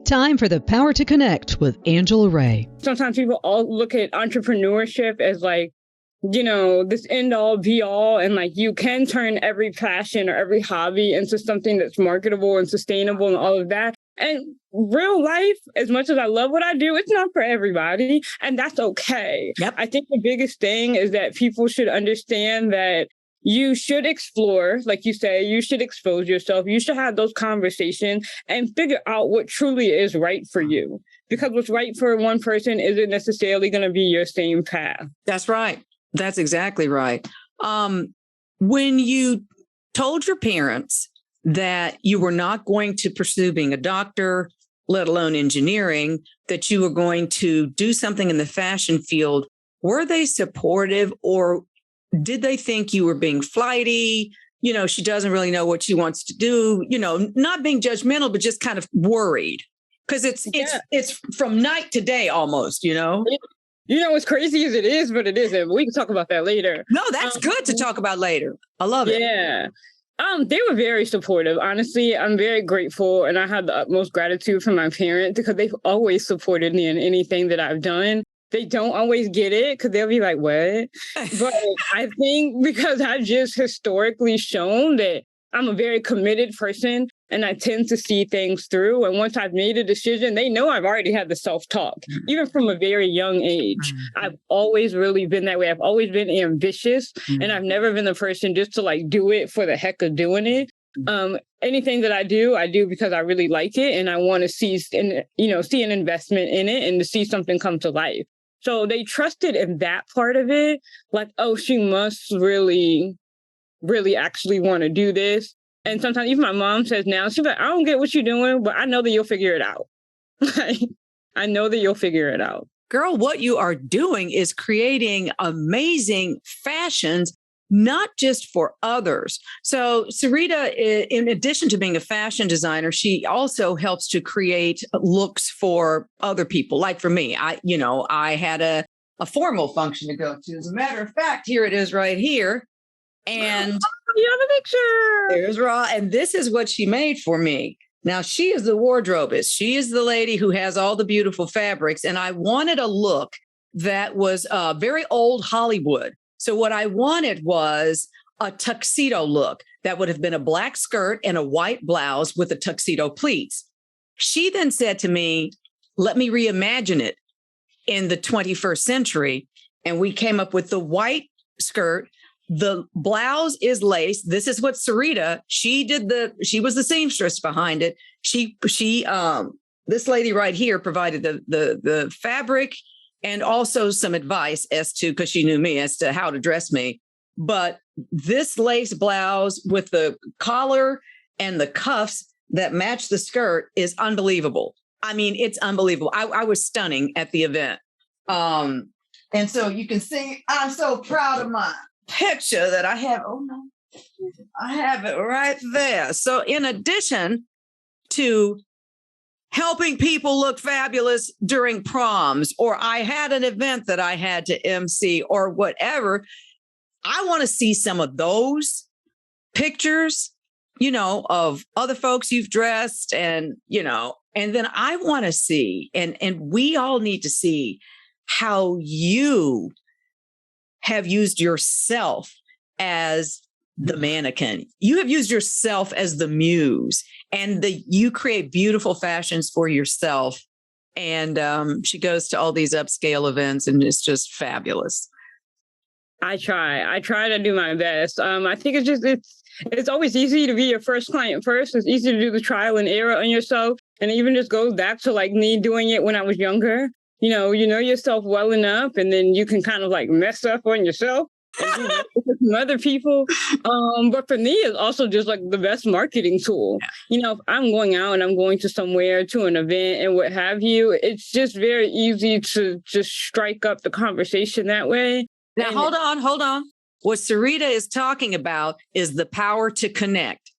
Time for the Power to Connect with Angela Ray. Sometimes people all look at entrepreneurship as like, this end all be all. And like you can turn every passion or every hobby into something that's marketable and sustainable and all of that. And real life, as much as I love what I do, it's not for everybody. And that's okay. Yep. I think the biggest thing is that people should understand that you should explore, like you say, you should expose yourself. You should have those conversations and figure out what truly is right for you. Because what's right for one person isn't necessarily going to be your same path. That's right. That's exactly right. When you told your parents that you were not going to pursue being a doctor, let alone engineering, that you were going to do something in the fashion field, were they supportive, or did they think you were being flighty? She doesn't really know what she wants to do, not being judgmental, but just kind of worried. Because it's from night to day almost, As crazy as it is, but it isn't. We can talk about that later. No, that's good to talk about later. I love it. Yeah. They were very supportive. Honestly, I'm very grateful, and I have the utmost gratitude for my parents because they've always supported me in anything that I've done. They don't always get it because they'll be like, what? But I think because I've just historically shown that I'm a very committed person and I tend to see things through. And once I've made a decision, they know I've already had the self-talk, even from a very young age. I've always really been that way. I've always been ambitious, and I've never been the person just to like do it for the heck of doing it. Anything that I do because I really like it and I want to see an investment in it and to see something come to life. So they trusted in that part of it. Like, oh, she must really, really actually want to do this. And sometimes even my mom says now, she's like, I don't get what you're doing, but I know that you'll figure it out. I know that you'll figure it out. Girl, what you are doing is creating amazing fashions, not just for others. So Syreeta, in addition to being a fashion designer, she also helps to create looks for other people. Like for me, I had a formal function to go to. As a matter of fact, here it is right here. And you have a picture. There's Raw. And this is what she made for me. Now, she is the wardrobist. She is the lady who has all the beautiful fabrics. And I wanted a look that was very old Hollywood. So what I wanted was a tuxedo look that would have been a black skirt and a white blouse with a tuxedo pleats. She then said to me, let me reimagine it in the 21st century. And we came up with the white skirt. The blouse is lace. This is what Syreeta, she was the seamstress behind it. This lady right here provided the fabric and also some advice because she knew me as to how to dress me. But this lace blouse with the collar and the cuffs that match the skirt is unbelievable. I mean, it's unbelievable. I was stunning at the event. And so you can see, I'm so proud of my picture that I have. Oh no, I have it right there. So in addition to helping people look fabulous during proms, or I had an event that I had to MC or whatever, I want to see some of those pictures, of other folks you've dressed and then I want to see, and we all need to see how you have used yourself as the mannequin. You have used yourself as the muse, and you create beautiful fashions for yourself. And she goes to all these upscale events, and it's just fabulous. I try to do my best. I think it's always easy to be your first client first. It's easy to do the trial and error on yourself. And it even just goes back to like me doing it when I was younger. You know yourself well enough, and then you can kind of like mess up on yourself and do with some other people. But for me, it's also just like the best marketing tool. If I'm going out and I'm going to somewhere to an event and what have you, it's just very easy to just strike up the conversation that way. Now, hold on. What Syreeta is talking about is the power to connect.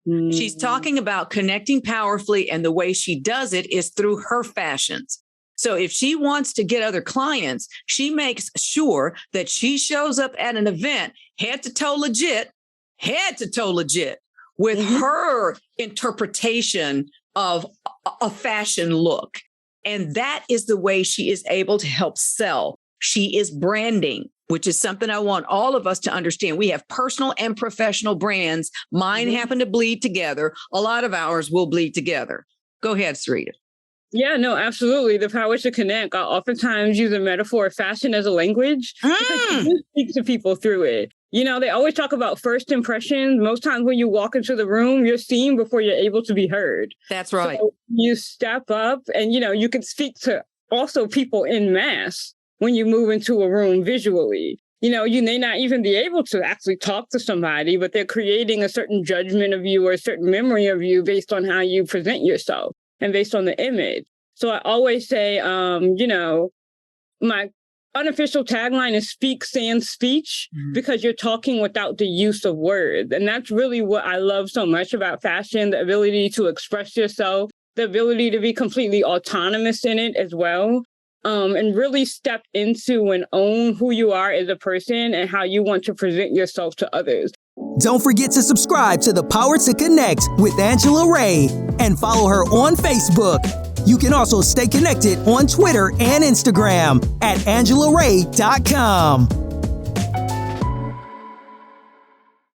Mm-hmm. She's talking about connecting powerfully, and the way she does it is through her fashions. So if she wants to get other clients, she makes sure that she shows up at an event head to toe legit with her interpretation of a fashion look. And that is the way she is able to help sell. She is branding, which is something I want all of us to understand. We have personal and professional brands. Mine happen to bleed together. A lot of ours will bleed together. Go ahead, Syreeta. Yeah, no, absolutely. The power to connect. I oftentimes use a metaphor of fashion as a language because you speak to people through it. You know, they always talk about first impressions. Most times when you walk into the room, you're seen before you're able to be heard. That's right. So you step up and, you know, you can speak to also people in mass when you move into a room visually. You know, you may not even be able to actually talk to somebody, but they're creating a certain judgment of you or a certain memory of you based on how you present yourself and based on the image. So I always say, you know, my unofficial tagline is speak sans speech, because you're talking without the use of words. And that's really what I love so much about fashion, the ability to express yourself, the ability to be completely autonomous in it as well. And really step into and own who you are as a person and how you want to present yourself to others. Don't forget to subscribe to The Power to Connect with Angela Ray and follow her on Facebook. You can also stay connected on Twitter and Instagram at angelaray.com.